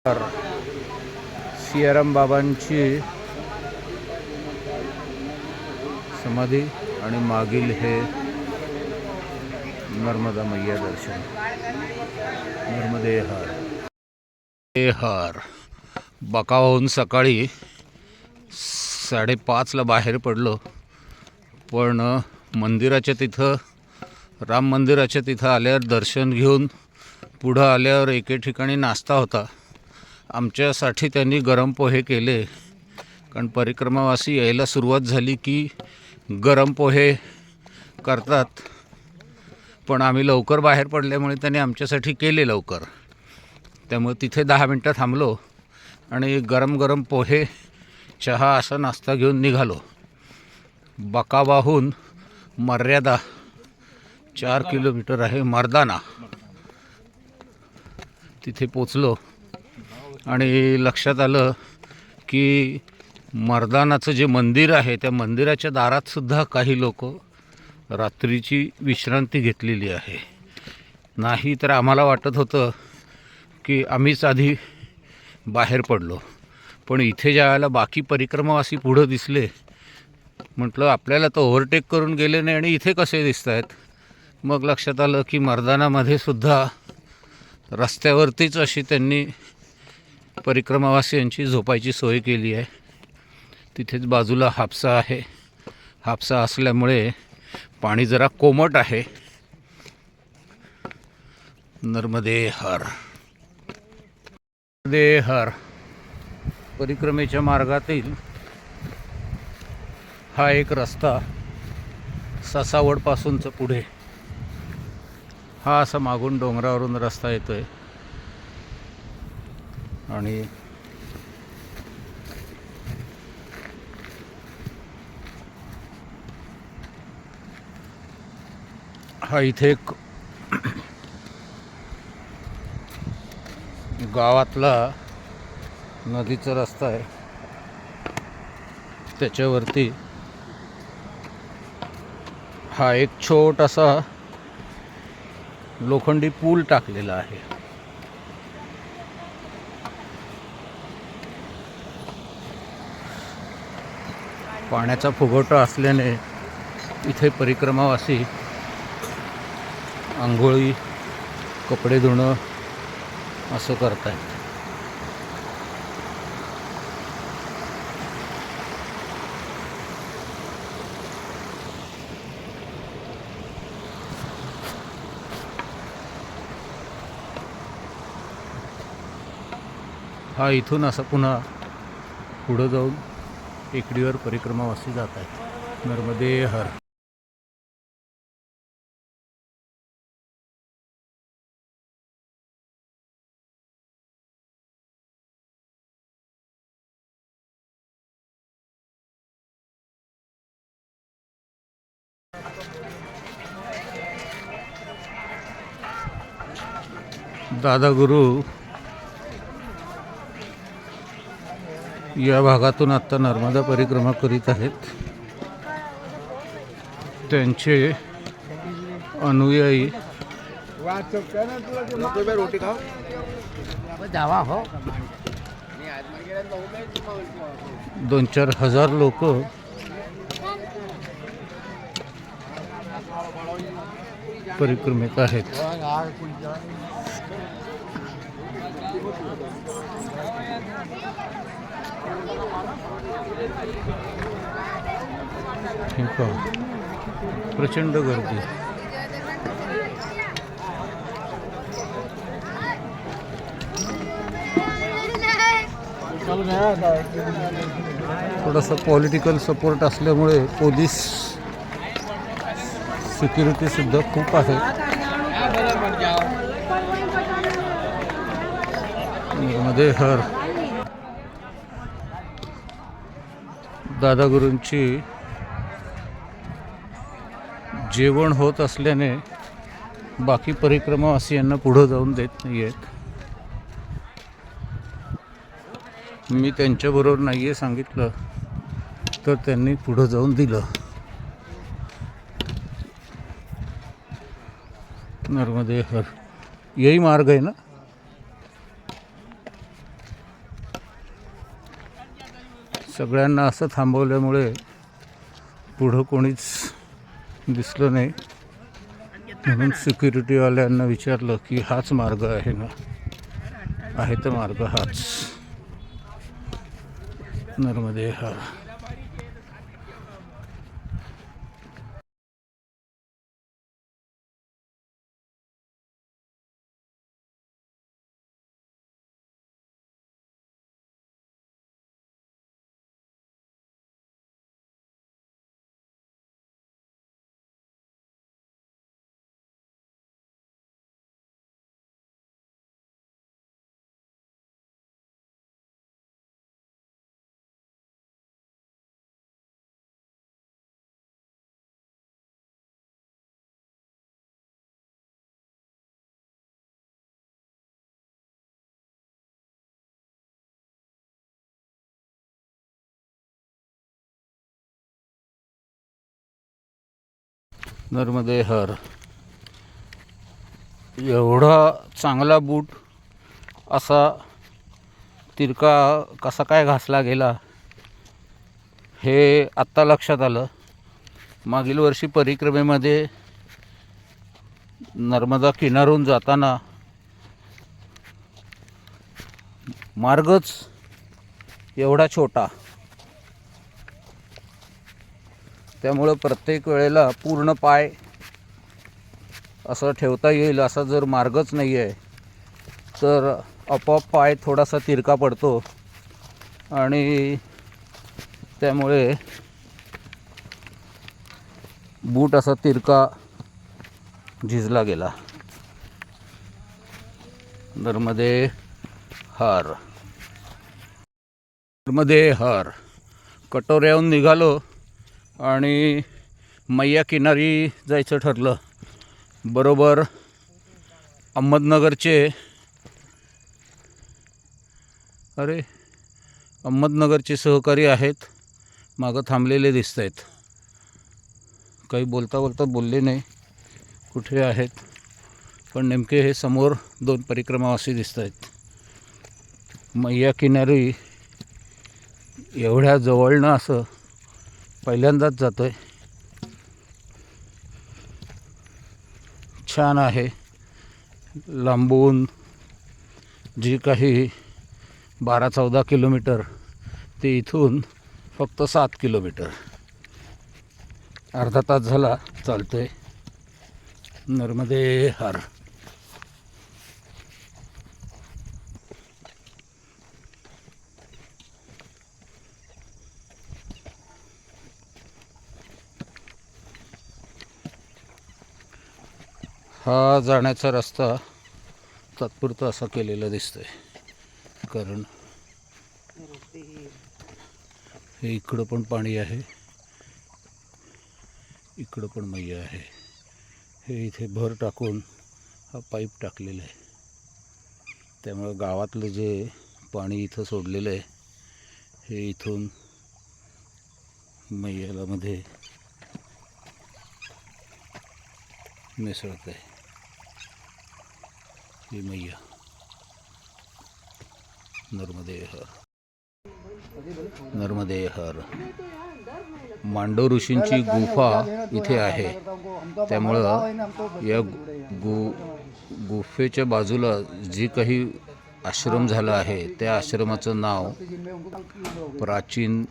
तर सियाराम बाबांची समाधी आणि मागील हे नर्मदा मैया दर्शन. नर्मदे हर. बकावून सकाळी 5:30ला बाहेर पडलो, पण मंदिराच्या तिथं, राम मंदिराच्या तिथं आल्यावर दर्शन घेऊन पुढं आल्यावर एके ठिकाणी नाश्ता होता. आमच्यासाठी त्यांनी गरम पोहे केले, कारण परिक्रमावासी यायला सुरुवात झाली की गरम पोहे करतात. पण आम्ही लवकर बाहेर पडल्यामुळे त्यांनी आमच्यासाठी केले लवकर. त्यामुळे तिथे 10 मिनटं थांबलो आणि गरम गरम पोहे, चहा असा नाश्ता घेऊन निघालो. बकावाहून मर्यादा 4 किलोमीटर आहे, मर्दाना, तिथे पोचलो आणि लक्षात आलं की मर्दानाचं जे मंदिर आहे त्या मंदिराच्या दारात सुद्धा काही लोक रात्रीची विश्रांती घेतलेली आहे. नाही तर आम्हाला वाटत होतं की आम्हीच आधी बाहेर पडलो. पण इथे ज्यावेळेला बाकी परिक्रमावासी पुढं दिसले, म्हटलं आपल्याला तर ओव्हरटेक करून गेले नाही आणि इथे कसे दिसत आहेत. मग लक्षात आलं की मर्दानामध्ये सुद्धा रस्त्यावरतीच अशी त्यांनी परिक्रमावासियांची झोपायची सोय केली आहे. तिथेच बाजूला हापसा आहे. हापसा असल्यामुळे पाणी जरा कोमट आहे. नर्मदे हर. परिक्रमेच्या मार्गातील हा एक रस्ता ससावडपासूनच पुढे, हा असा मागून डोंगरावरून रस्ता येतोय आणि हा इथे एक गावातला नदीचा रस्ता आहे. त्याच्यावरती हा एक छोटासा लोखंडी पूल टाकलेला आहे. पाण्याचा फुगवटा असल्याने इथे परिक्रमावासी आंघोळी, कपडे धुणं असं करतायत. हा इथून असं पुन्हा पुढं जाऊन टेकडीवर परिक्रमावासी जात आहेत. नर्मदे हर. दादा गुरु या भागातून आत्ता नर्मदा परिक्रमा करीत आहेत. त्यांचे अनुयायी 2-4 हजार लोक परिक्रमेत आहेत. प्रचंड गर्दी. थोडासा पॉलिटिकल सपोर्ट असल्यामुळे पोलीस सिक्युरिटी सुद्धा खूप आहे. नर्मदे हर. दादा गुरूंची जेवण होत असल्याने बाकी परिक्रमावासियांना पुढं जाऊन देत नाही आहेत. मी त्यांच्याबरोबर नाही आहे सांगितलं तर त्यांनी पुढं जाऊन दिलं. नर्मदे हर. यही मार्ग आहे ना. सगळ्यांना असं थांबवल्यामुळे पुढं कोणीच दिसलं नाही, म्हणून सिक्युरिटीवाल्यांना विचारलं की हाच मार्ग आहे ना. आहे तर मार्ग हाच, नर्मदे हर. नर्मदे हर. एवढा चांगला बूट असा तिरका कसा काय घासला गेला हे आत्ता लक्षात आलं. मागील वर्षी परिक्रमेमध्ये नर्मदा किनारून जाताना मार्गच एवढा छोटा, त्यामुळं प्रत्येक वेळेला पूर्ण पाय असं ठेवता येईल असा जर मार्गच नाही आहे तर आपोआप पाय थोडासा तिरका पडतो आणि त्यामुळे बूट असा तिरका झिजला गेला. नर्मदे हर. नर्मदे हर. कटोऱ्याहून निघालो आणि मैया किनारी जायचं ठरलं. बरोबर अहमदनगरचे सहकारी आहेत, मागं थांबलेले दिसत आहेत. काही बोलता बोलले नाही कुठे आहेत, पण नेमके हे समोर 2 परिक्रमावासी दिसत आहेत. मैया किनारी एवढ्या जवळनं असं पहिल्यांदाच जातोय. छान आहे. लांबून जी काही 12-14 किलोमीटर ते इथून फक्त 7 किलोमीटर, अर्धा तास झाला चालतोय. नर्मदे हर. हा जाण्याचा रस्ता तात्पुरता असा केलेला दिसतोय, कारण हे इकडं पण पाणी आहे, इकडं पण मैया आहे. हे इथे भर टाकून हा पाईप टाकलेला आहे, त्यामुळं गावातलं जे पाणी इथं सोडलेलं आहे हे इथून मैयामध्ये मिसळत आहे. ही मैया. नर्मदे हर. नर्मदे हर. मांडो ऋषींची गुफा इथे आहे, त्यामुळं या गुफेच्या बाजूला जी काही आश्रम झाला आहे त्या आश्रमाचं नाव प्राचीन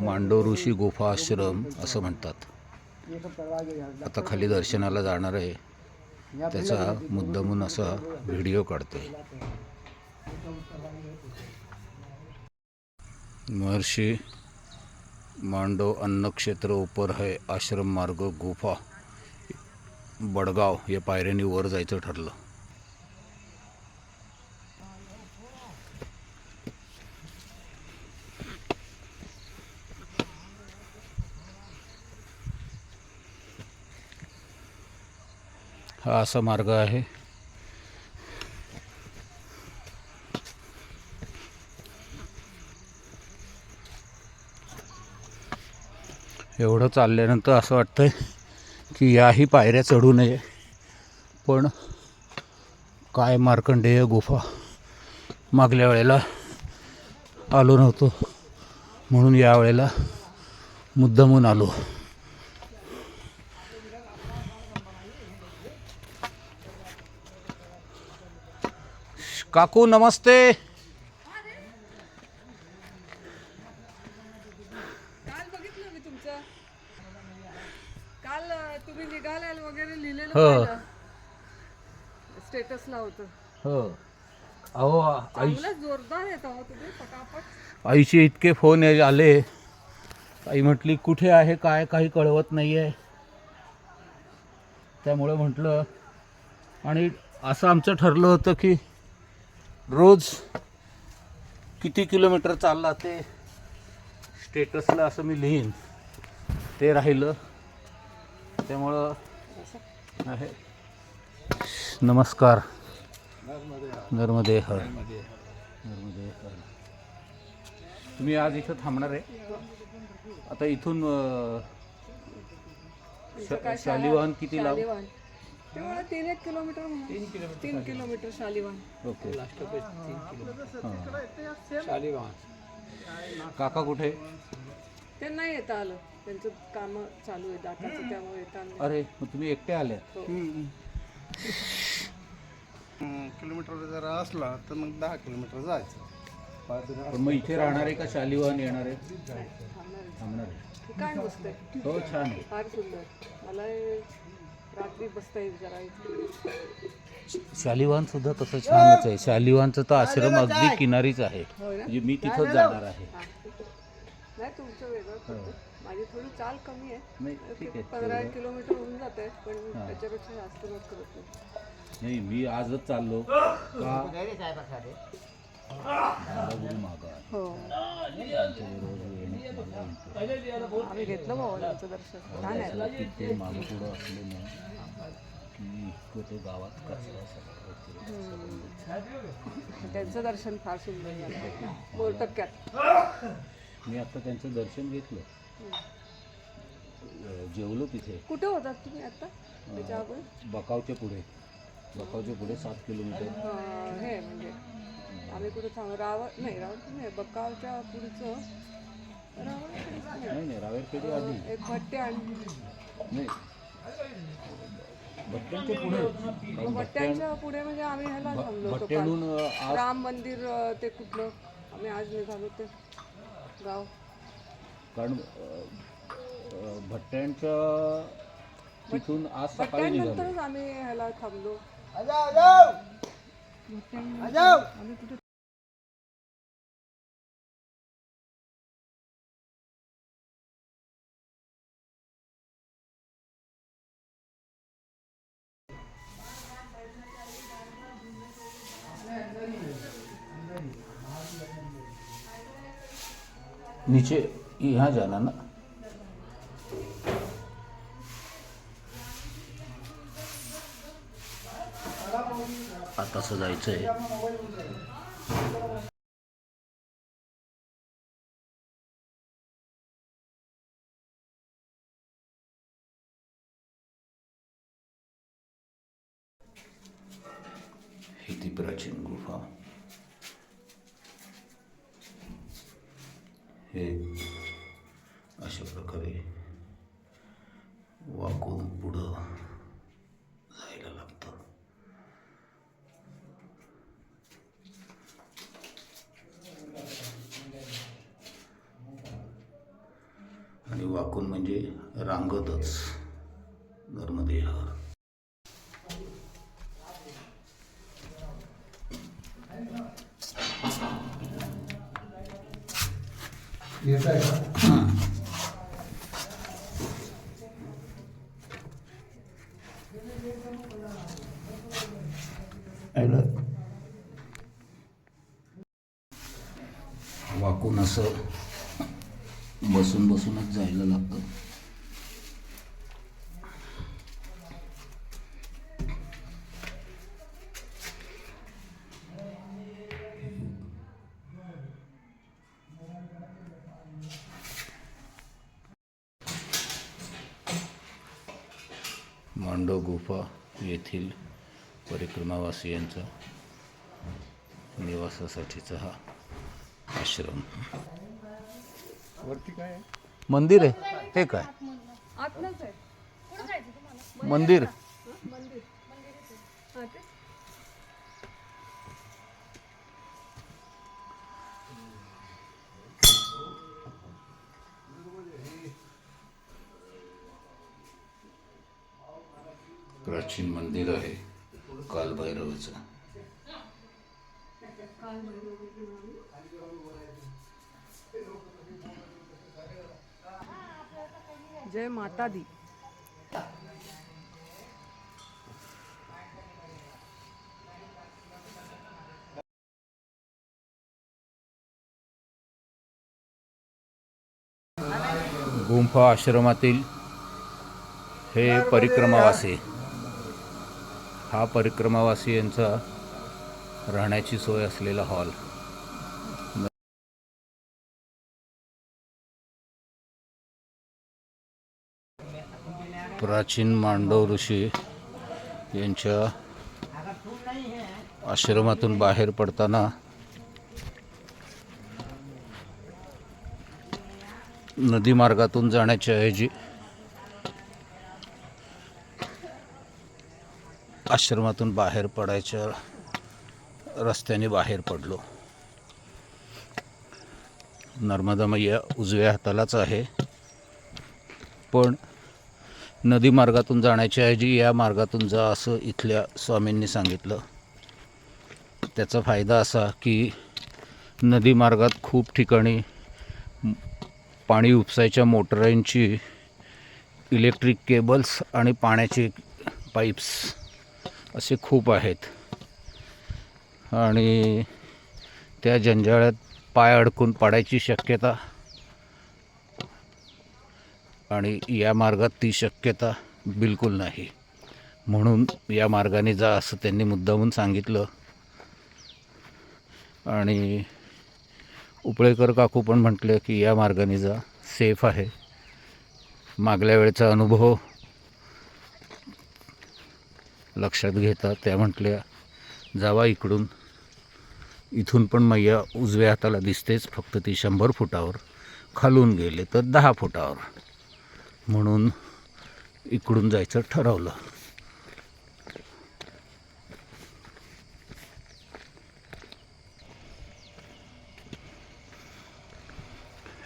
मांडो ऋषी गुफा आश्रम असं म्हणतात. आता खाली दर्शनाला जाणार आहे, त्याचा मुद्दामून असा व्हिडिओ काढतोय. महर्षी मांडो अन्न क्षेत्र ऊपर है, आश्रम मार्ग गुफा बडगाव या पायऱ्यांनी वर जायचं ठरलं. हा असा मार्ग आहे. एवढं चालल्यानंतर असं वाटतंय की याही पायऱ्या चढू नये, पण काय मार्कंडेय गुफा, मागल्या वेळेला आलो नव्हतो म्हणून यावेळेला मुद्दामून आलो. काकू नमस्ते. काल बघितलं मी तुमचं. काल तुम्ही निघालाल वगैरे लिहिलेलं हो. पाहिलं. स्टेटसला होतं. हो. अहो चांगलंच जोरदार येत आहो तुम्ही पटापट. आईचे इतके फोन आले. आई म्हटली कुठे आहे काय काही कळवत नाही आहे. त्यामुळे म्हटलं आणि असं आमचं ठरलं होतं की रोज किती किलोमीटर चालला ते स्टेटसला असं मी लिहीन. ते राहिलं. त्यामुळं आहे. नमस्कार. नर्मदे हर. नर्मदे हर. तुम्ही आज इथं थांबणार आहे. आता इथून शालिवाहन किती लांब? शालिवाहन तेवढं 3-1 किलोमीटर म्हणा. 3 किलोमीटर शालिवाहन. ओके. शालिवाहन. काका कुठे? ते नाही येता आलं. त्यांचं काम चालू आहे दाताचं, त्यामुळे येता आलं. अरे मग तुम्ही एकटे आले? किलोमीटर जर असला तर मग 10 किलोमीटर जायचं. पण मग इथे राहणार आहे का शालिवाहन येणार आहे? थांबणार आहे. काय बसतंय हो छान आहे. फार सुंदर. मला रात्री बसता येईल जरा इथे. शालिवाहन सुद्धा तसं छानच आहे. शालिवाहनचं तर आश्रम अगदी किनारीच आहे. म्हणजे मी तिथंच जाणार आहे. नाही तुमचं वेगळं पडतं. माझी थोडी चाल कमी आहे. नाही ठीक आहे. 15 किलोमीटर होऊन जात आहे, पण त्याच्यापेक्षा जास्त मग करत नाही. नाही मी आजच चाललो का गुरु मागा. हो रोज येणं आम्ही घेतलं बाबांचं दर्शन. छान आहे. की ते मागं पुढं असले ना की इतकं ते गावात कचरा सगळं. त्यांचं दर्शन फार सुंदर झालं. मोरटक्क्यात मी आता त्यांचं दर्शन घेतलं. जेवलो तिथे. कुठे होतात तुम्ही आता? त्याच्या अगोदर बकावच्या पुढे. बकावच्या पुढे 7 किलोमीटर. हे म्हणजे आम्ही कुठे रावण नाही बकावच्या पुढचं नाही रावेरपेढी आधी. एक भट्टे आणि नाही भट्ट्यांच्या पुढे. भट्ट्यांच्या पुढे म्हणजे आम्ही ह्याला थांबलो होतो भट्ट्याहून काल. राम मंदिर ते कुठलं आम्ही आज निघालो ते गाव. कारण भट्ट्यांच्या तिथून आज सकाळी निघालो. भट्ट्यानंतरच आम्ही ह्याला थांबलो. आम्ही कुठे नीचे यहाँ जाना ना. आता असं जायचं आहे. ही ती प्राचीन गुफा. हे अशा प्रकारे वाकून पुढं जायला लागतं. आणि वाकून म्हणजे रांगतच नर्मदे हर. येत आहे का? वाकून असं बसून बसूनच जायला लागतं. मांडव गुफा येथील परिक्रमावासियांचा निवासासाठीचा हा आश्रम. वरती काय आहे? मंदिर आहे ते काय आतनंच आहे मंदिर मंदिर हां ते प्राचीन मंदिर आहे कालभैरवाचं. जय माता दी. गुंफा आश्रमातील हे परिक्रमावासी. हा परिक्रमावासी यांचा राहण्याची सोय असलेला हॉल. प्राचीन मांडव ऋषी यांच्या आश्रमातून बाहेर पडताना नदी मार्गातून जाण्याच्या ऐवजी आश्रमातून बाहेर पडायच्या रस्त्याने बाहेर पडलो. नर्मदा मैया उजव्या हातालाच आहे, पण नदी मार्गातून जाण्याच्या ऐवजी या मार्गातून जा असं इथल्या स्वामींनी सांगितलं. त्याचा फायदा असा की नदी मार्गात खूप ठिकाणी पाणी उपसायच्या मोटरांची इलेक्ट्रिक केबल्स आणि पाण्याचे पाईप्स असे खूप आहेत आणि त्या जंजाळात पाय अडकून पडायची शक्यता आणि या मार्गात ती शक्यता बिलकुल नाही. म्हणून या मार्गाने जा असं त्यांनी मुद्दामून सांगितलं. आणि उपळेकर काकू पण म्हटले की या मार्गाने जा, सेफ आहे. मागल्या वेळेचा अनुभव लक्षात घेता त्या म्हटल्या जावा इकडून. इथून पण मैया उजव्या हाताला दिसतेच, फक्त ती 100 फुटावर, खालून गेले तर 10 फुटावर. म्हणून इकडून जायचं ठरवलं.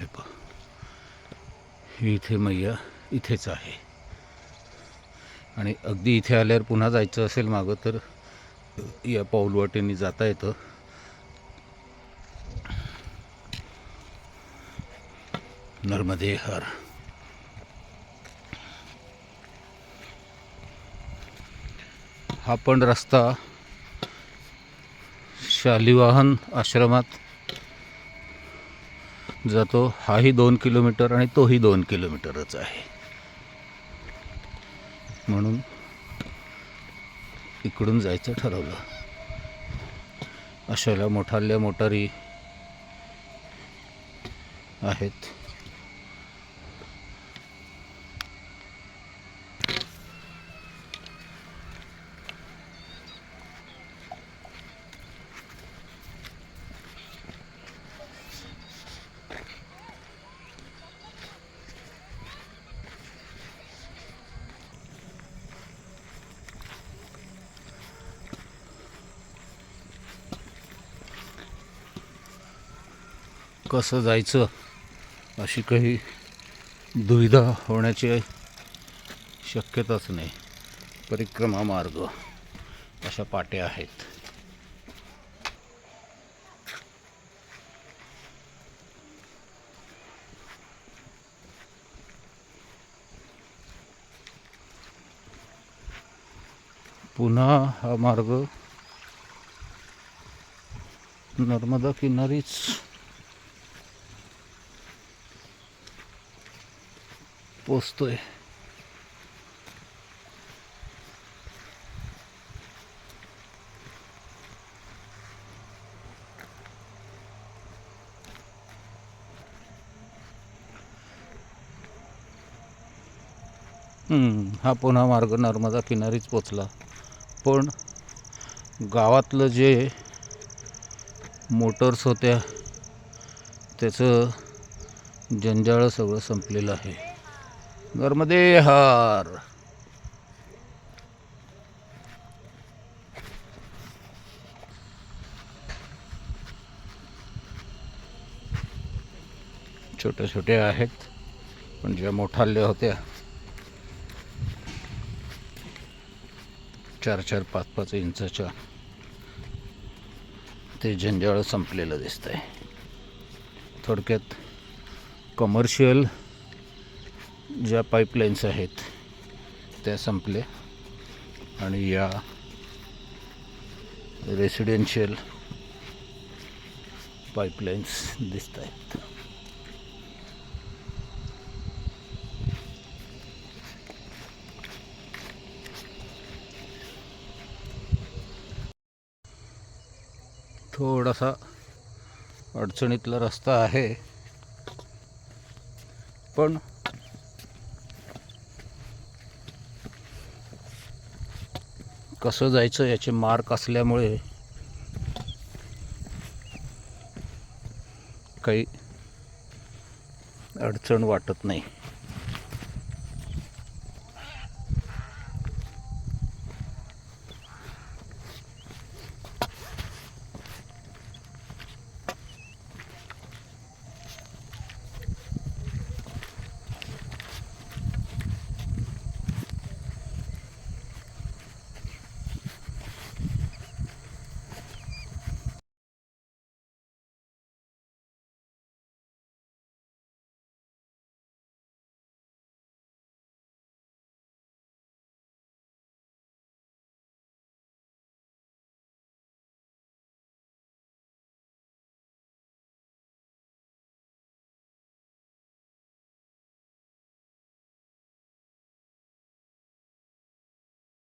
हे पहा, इथे मैया इथेच आहे. आणि अगदी इथे आल्यावर पुन्हा जायचं असेल मागं तर या पाऊलवाटेने जाता येतं. नर्मदे हर. हा पण रस्ता शालिवाहन आश्रमात जातो. हाही 2 किलोमीटर आणि तोही 2 किलोमीटरच आहे. म्हणून इकडून जायचं ठरवलं. अशाला मोठाल्या मोटारी आहेत. कसं जायचं अशी काही दुविधा होण्याची शक्यताच नाही. परिक्रमा मार्ग अशा पाट्या आहेत. पुन्हा हा मार्ग नर्मदा किनारीच पोचतोय. हा पुन्हा मार्ग नर्मदा किनारीच पोचला. पण गावातलं जे मोटर्स होत्या त्याचं जंजाळ सगळं संपलेलं आहे. नर्मदे हार. छोट्या छोट्या आहेत, पण ज्या मोठाल्या होत्या 4-4, 5-5 इंचाच्या, ते जंजाळ संपलेलं दिसतंय. थोडक्यात कमर्शियल ज्या पाईपलाईन्स आहेत त्या संपल्या आणि या रेसिडेन्शियल पाईपलाईन्स दिसत आहेत. थोडासा अडचणीतला रस्ता आहे, पण कसं जायचं याचे मार्क असल्यामुळे काही अडचण वाटत नाही.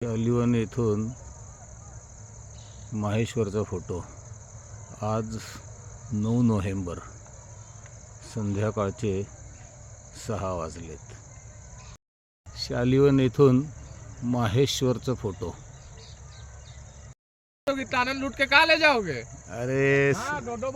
शालिवन येथून माहेश्वरचा फोटो. आज 9 नोव्हेंबर, संध्याकाळचे 6 वाजलेत. शालिवन येथून माहेश्वरचा फोटो. टाना लूट के कहा ले जाओगे? अरे हाँ, दो